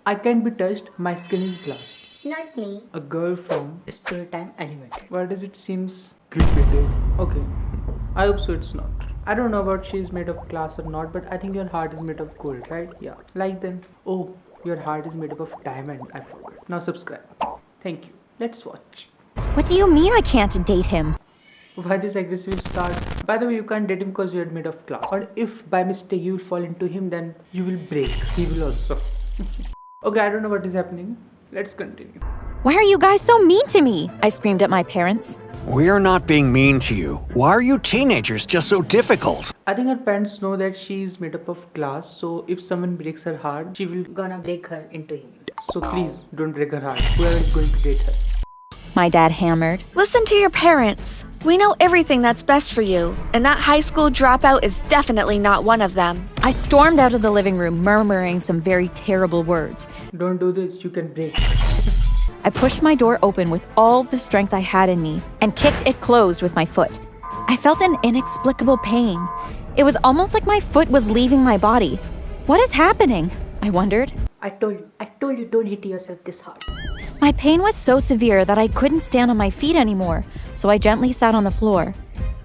I can't be touched, my skin is glass. Not me. A girl from Storytime animated. why does it seems creepy? Okay. I hope so it's not. I don't know about she's made of glass or not, but I think your heart is made of gold, right? Yeah. Like them. Oh, your heart is made up of diamond. I forgot. Now subscribe. Thank you. Let's watch. What do you mean I can't date him? Why this aggressive start? By the way, you can't date him because you're made of glass. Or if by mistake you will fall into him, then you will break. He will also. Okay, I don't know what is happening. Let's continue. Why are you guys so mean to me? I screamed at my parents. We're not being mean to you. Why are you teenagers just so difficult? I think her parents know that she is made up of glass, so if someone breaks her heart, she will. Gonna break her into him. So please don't break her heart. Whoever is going to date her. My dad hammered. Listen to your parents. We know everything that's best for you, and that high school dropout is definitely not one of them. I stormed out of the living room, murmuring some very terrible words. Don't do this, you can break. I pushed my door open with all the strength I had in me and kicked it closed with my foot. I felt an inexplicable pain. It was almost like my foot was leaving my body. What is happening? I wondered. I told you don't hit yourself this hard. My pain was so severe that I couldn't stand on my feet anymore, so I gently sat on the floor.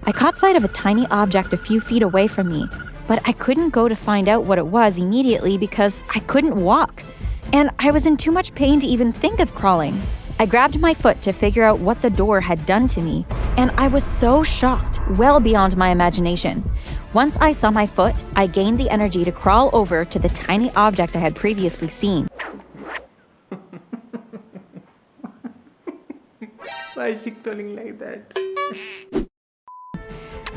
I caught sight of a tiny object a few feet away from me, but I couldn't go to find out what it was immediately because I couldn't walk, and I was in too much pain to even think of crawling. I grabbed my foot to figure out what the door had done to me, and I was so shocked, well beyond my imagination. Once I saw my foot, I gained the energy to crawl over to the tiny object I had previously seen. Why is she calling like that?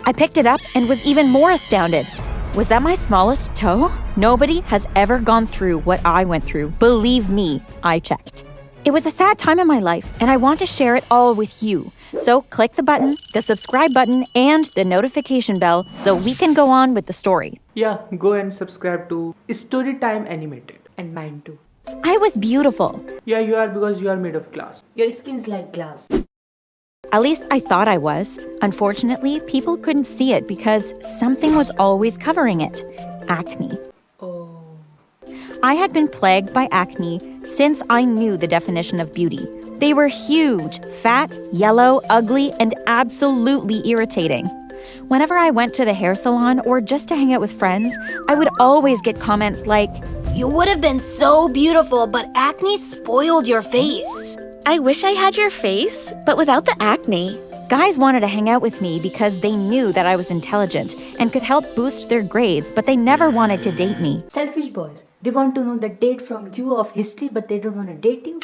I picked it up and was even more astounded. Was that my smallest toe? Nobody has ever gone through what I went through. Believe me, I checked. It was a sad time in my life, and I want to share it all with you. So click the button, the subscribe button, and the notification bell so we can go on with the story. Yeah, go and subscribe to Storytime Animated. And mine too. I was beautiful. Yeah, you are because you are made of glass. Your skin's like glass. At least I thought I was. Unfortunately, people couldn't see it because something was always covering it. Acne. Oh. I had been plagued by acne since I knew the definition of beauty. They were huge, fat, yellow, ugly, and absolutely irritating. Whenever I went to the hair salon or just to hang out with friends, I would always get comments like, "You would have been so beautiful, but acne spoiled your face." I wish I had your face, but without the acne. guys wanted to hang out with me because they knew that I was intelligent and could help boost their grades, but they never wanted to date me. Selfish boys. They want to know the date from you of history, but they don't want to date you.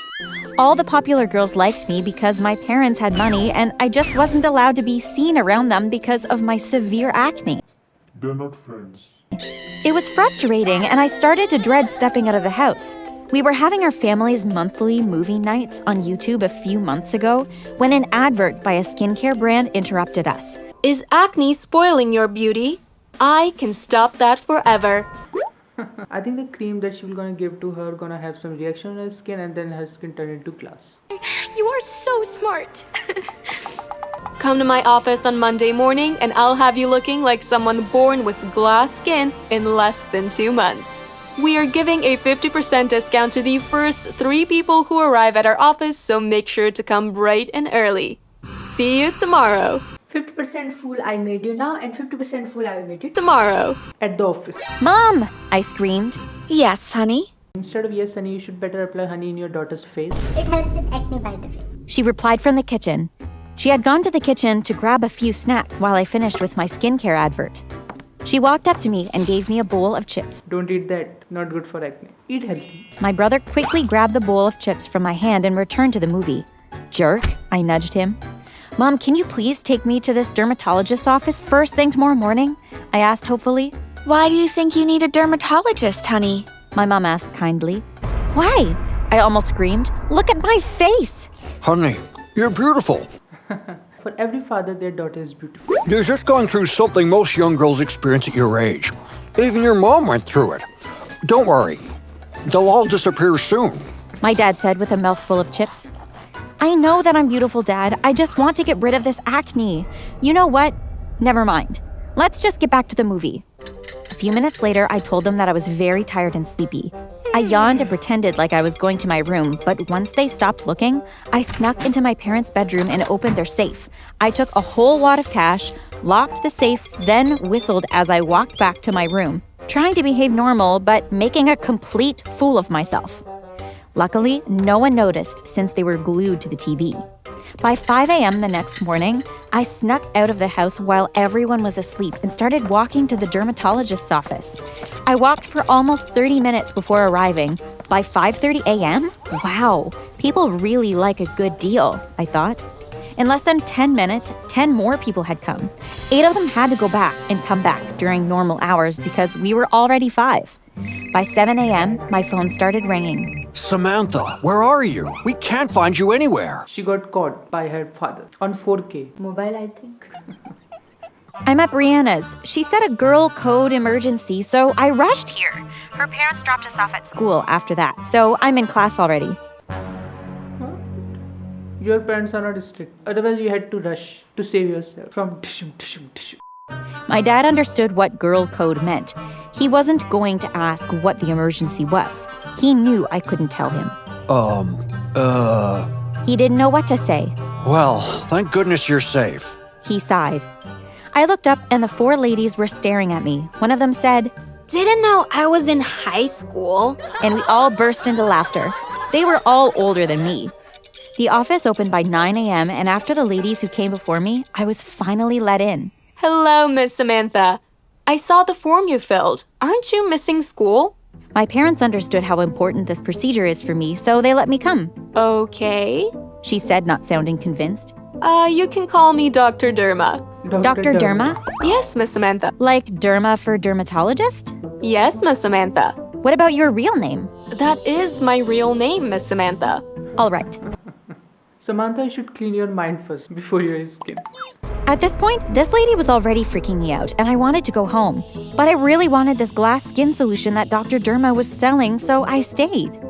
All the popular girls liked me because my parents had money and I just wasn't allowed to be seen around them because of my severe acne. They're not friends. It was frustrating and I started to dread stepping out of the house. We were having our family's monthly movie nights on YouTube a few months ago when an advert by a skincare brand interrupted us. Is acne spoiling your beauty? I can stop that forever. I think the cream that she will gonna give to her gonna have some reaction on her skin and then her skin turn into glass. You are so smart. Come to my office on Monday morning and I'll have you looking like someone born with glass skin in less than 2 months. We are giving a 50% discount to the first 3 people who arrive at our office, so make sure to come bright and early. See you tomorrow. 50% fool I made you now, and 50% fool I will make you Tomorrow. At the office. Mom! I screamed. Yes, honey. Instead of yes honey, you should better apply honey in your daughter's face. It helps with acne, by the way. She replied from the kitchen. She had gone to the kitchen to grab a few snacks while I finished with my skincare advert. She walked up to me and gave me a bowl of chips. Don't eat that. Not good for acne. Eat healthy. My brother quickly grabbed the bowl of chips from my hand and returned to the movie. Jerk, I nudged him. Mom, can you please take me to this dermatologist's office first thing tomorrow morning? I asked hopefully. Why do you think you need a dermatologist, honey? My mom asked kindly. Why? I almost screamed. Look at my face! Honey, you're beautiful. For every father, their daughter is beautiful. You're just going through something most young girls experience at your age. Even your mom went through it. Don't worry. They'll all disappear soon. My dad said with a mouthful of chips. I know that I'm beautiful, Dad. I just want to get rid of this acne. You know what? Never mind. Let's just get back to the movie. A few minutes later, I told them that I was very tired and sleepy. I yawned and pretended like I was going to my room, but once they stopped looking, I snuck into my parents' bedroom and opened their safe. I took a whole wad of cash, locked the safe, then whistled as I walked back to my room, trying to behave normal but making a complete fool of myself. Luckily, no one noticed since they were glued to the TV. By 5 a.m. the next morning, I snuck out of the house while everyone was asleep and started walking to the dermatologist's office. I walked for almost 30 minutes before arriving. By 5:30 a.m.? Wow, people really like a good deal, I thought. In less than 10 minutes, 10 more people had come. 8 of them had to go back and come back during normal hours because we were already 5. By 7 a.m., my phone started ringing. Samantha, where are you? We can't find you anywhere. She got caught by her father on 4K. Mobile, I think. I'm at Brianna's. She said a girl code emergency, so I rushed here. Her parents dropped us off at school after that, so I'm in class already. Your parents are not strict. Otherwise, you had to rush to save yourself from tishum, tishum, tishum. My dad understood what girl code meant. He wasn't going to ask what the emergency was. He knew I couldn't tell him. He didn't know what to say. Well, thank goodness you're safe. He sighed. I looked up and the 4 ladies were staring at me. One of them said, Didn't know I was in high school. and we all burst into laughter. They were all older than me. The office opened by 9 a.m., and after the ladies who came before me, I was finally let in. Hello, Miss Samantha. I saw the form you filled. Aren't you missing school? My parents understood how important this procedure is for me, so they let me come, Okay. she said, not sounding convinced. You can call me Dr. Derma. Dr. Derma? Yes, Miss Samantha. Like Derma for dermatologist? Yes, Miss Samantha. What about your real name? That is my real name, Miss Samantha. All right. Samantha, you should clean your mind first before your skin. At this point, this lady was already freaking me out, and I wanted to go home. But I really wanted this glass skin solution that Dr. Derma was selling, so I stayed.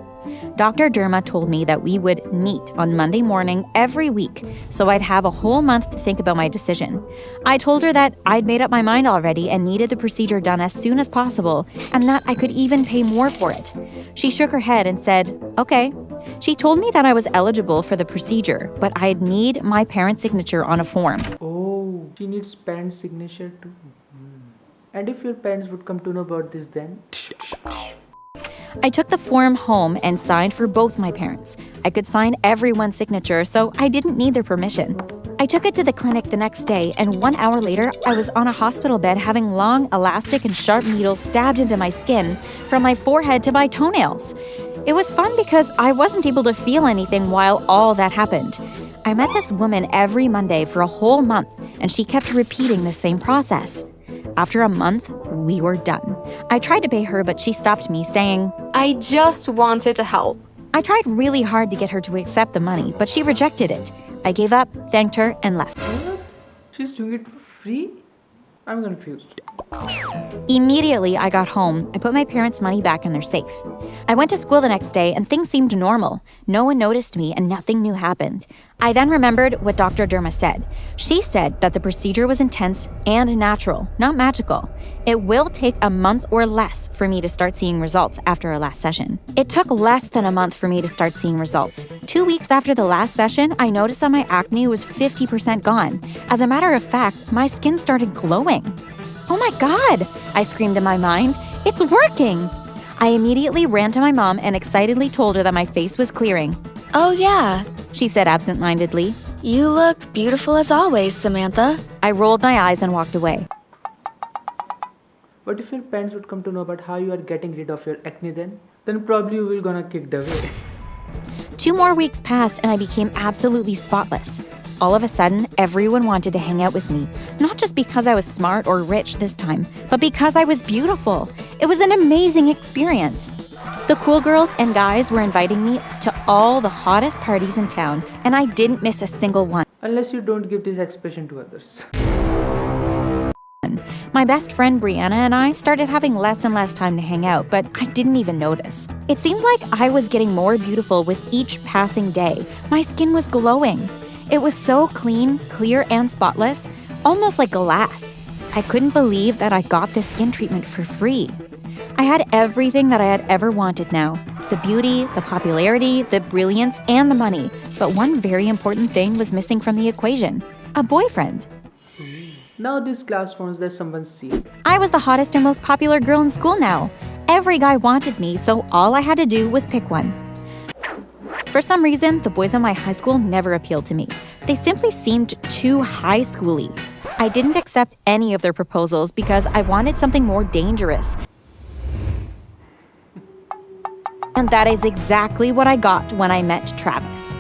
Dr. Derma told me that we would meet on Monday morning every week, so I'd have a whole month to think about my decision. I told her that I'd made up my mind already and needed the procedure done as soon as possible, and that I could even pay more for it. She shook her head and said, okay. She told me that I was eligible for the procedure, but I'd need my parents' signature on a form. Oh, she needs parents' signature too. And if your parents would come to know about this then? I took the form home and signed for both my parents. I could sign everyone's signature, so I didn't need their permission. I took it to the clinic the next day, and 1 hour later, I was on a hospital bed having long, elastic, and sharp needles stabbed into my skin from my forehead to my toenails. It was fun because I wasn't able to feel anything while all that happened. I met this woman every Monday for a whole month, and she kept repeating the same process. After a month, we were done. I tried to pay her, but she stopped me, saying, I just wanted to help. I tried really hard to get her to accept the money, but she rejected it. I gave up, thanked her, and left. What? She's doing it for free? I'm confused. Immediately, I got home. I put my parents' money back in their safe. I went to school the next day, and things seemed normal. No one noticed me, and nothing new happened. I then remembered what Dr. Derma said. She said that the procedure was intense and natural, not magical. It will take a month or less for me to start seeing results after our last session. It took less than a month for me to start seeing results. 2 weeks after the last session, I noticed that my acne was 50% gone. As a matter of fact, my skin started glowing. Oh my God, I screamed in my mind. It's working! I immediately ran to my mom and excitedly told her that my face was clearing. Oh, yeah. She said absent-mindedly. You look beautiful as always, Samantha. I rolled my eyes and walked away. What if your parents would come to know about how you are getting rid of your acne then? Then probably you will gonna kicked away. 2 more weeks passed and I became absolutely spotless. All of a sudden, everyone wanted to hang out with me, not just because I was smart or rich this time, but because I was beautiful. It was an amazing experience. The cool girls and guys were inviting me to all the hottest parties in town, and I didn't miss a single one. Unless you don't give this expression to others. My best friend Brianna and I started having less and less time to hang out, but I didn't even notice. It seemed like I was getting more beautiful with each passing day. My skin was glowing. It was so clean, clear, and spotless, almost like glass. I couldn't believe that I got this skin treatment for free. I had everything that I had ever wanted now. The beauty, the popularity, the brilliance, and the money. But one very important thing was missing from the equation. A boyfriend. Now this class wants that someone see. I was the hottest and most popular girl in school now. Every guy wanted me, so all I had to do was pick one. For some reason, the boys in my high school never appealed to me. They simply seemed too high schooly. I didn't accept any of their proposals because I wanted something more dangerous. And that is exactly what I got when I met Travis.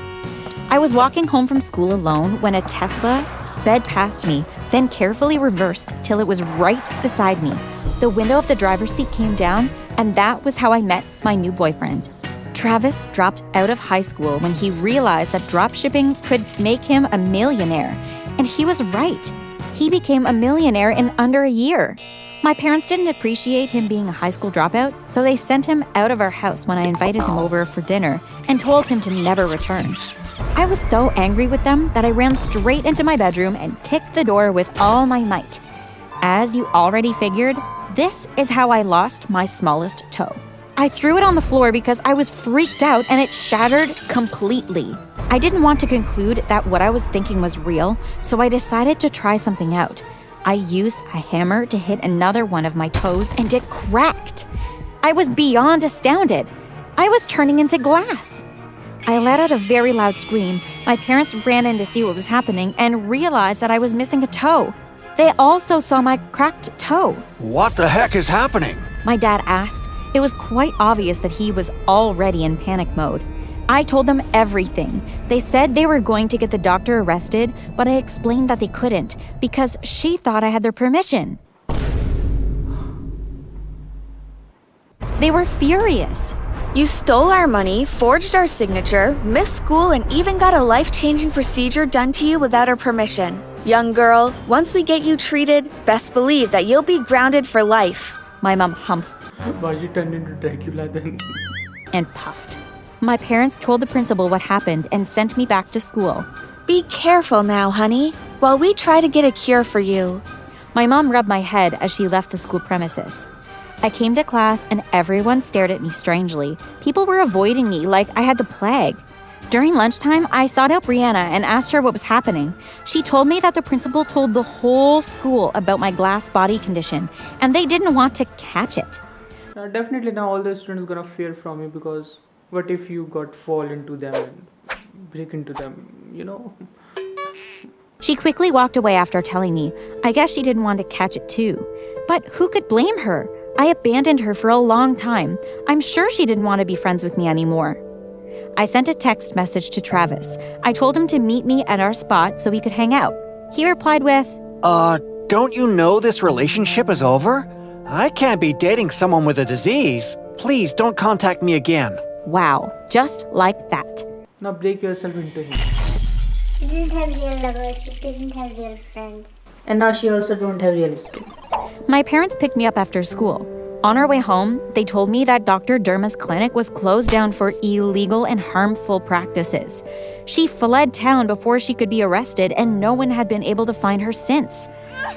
I was walking home from school alone when a Tesla sped past me, then carefully reversed till it was right beside me. The window of the driver's seat came down, and that was how I met my new boyfriend. Travis dropped out of high school when he realized that dropshipping could make him a millionaire. And he was right. He became a millionaire in under a year. My parents didn't appreciate him being a high school dropout, so they sent him out of our house when I invited him over for dinner and told him to never return. I was so angry with them that I ran straight into my bedroom and kicked the door with all my might. As you already figured, this is how I lost my smallest toe. I threw it on the floor because I was freaked out and it shattered completely. I didn't want to conclude that what I was thinking was real, so I decided to try something out. I used a hammer to hit another one of my toes and it cracked. I was beyond astounded. I was turning into glass. I let out a very loud scream. My parents ran in to see what was happening and realized that I was missing a toe. They also saw my cracked toe. What the heck is happening? My dad asked. It was quite obvious that he was already in panic mode. I told them everything. They said they were going to get the doctor arrested, but I explained that they couldn't because she thought I had their permission. They were furious. You stole our money, forged our signature, missed school, and even got a life-changing procedure done to you without our permission. Young girl, once we get you treated, best believe that you'll be grounded for life. My mom humphed Why she turned into Dracula then? and puffed. My parents told the principal what happened and sent me back to school. Be careful now, honey, while we try to get a cure for you. My mom rubbed my head as she left the school premises. I came to class and everyone stared at me strangely. People were avoiding me like I had the plague. During lunchtime, I sought out Brianna and asked her what was happening. She told me that the principal told the whole school about my glass body condition, and they didn't want to catch it. Definitely now all the students gonna fear from you because what if you got fall into them and break into them, you know? She quickly walked away after telling me. I guess she didn't want to catch it too. But who could blame her? I abandoned her for a long time. I'm sure she didn't want to be friends with me anymore. I sent a text message to Travis. I told him to meet me at our spot so we could hang out. He replied with, Don't you know this relationship is over? I can't be dating someone with a disease. Please don't contact me again. wow, just like that. Now break yourself into him. She didn't have real lovers, she didn't have real friends. And now she also don't have real skin. My parents picked me up after school. On our way home, they told me that Dr. Derma's clinic was closed down for illegal and harmful practices. She fled town before she could be arrested, and no one had been able to find her since.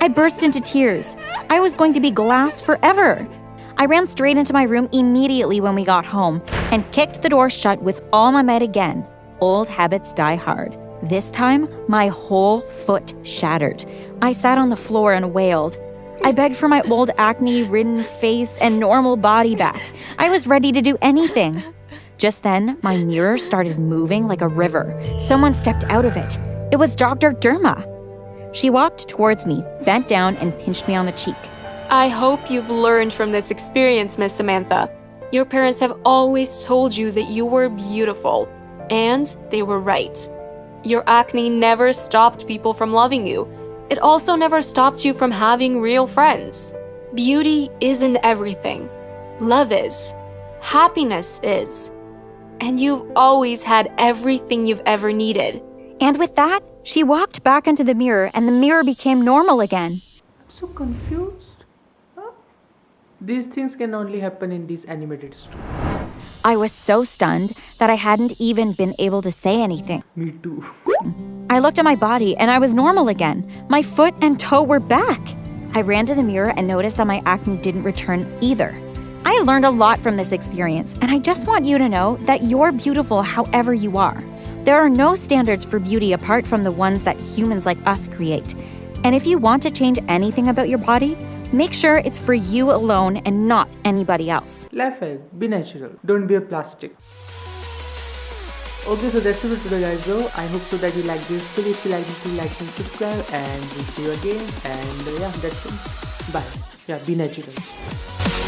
I burst into tears. I was going to be glass forever. I ran straight into my room immediately when we got home and kicked the door shut with all my might again. Old habits die hard. This time, my whole foot shattered. I sat on the floor and wailed. I begged for my old acne-ridden face and normal body back. I was ready to do anything. Just then, my mirror started moving like a river. Someone stepped out of it. It was Dr. Derma. She walked towards me, bent down, and pinched me on the cheek. I hope you've learned from this experience, Miss Samantha. Your parents have always told you that you were beautiful, and they were right. Your acne never stopped people from loving you. It also never stopped you from having real friends. Beauty isn't everything. Love is. Happiness is. And you've always had everything you've ever needed. And with that, she walked back into the mirror, and the mirror became normal again. I'm so confused. Huh? These things can only happen in these animated stories. I was so stunned that I hadn't even been able to say anything. Me too. I looked at my body and I was normal again. My foot and toe were back. I ran to the mirror and noticed that my acne didn't return either. I learned a lot from this experience, and I just want you to know that you're beautiful however you are. There are no standards for beauty apart from the ones that humans like us create. And if you want to change anything about your body, make sure it's for you alone and not anybody else. Laugh it, be natural, don't be a plastic. Okay, so that's it for today guys though. I hope so that you like this video. If you like this, please like and subscribe, and we'll see you again. And yeah, that's it. Bye. Yeah, be natural.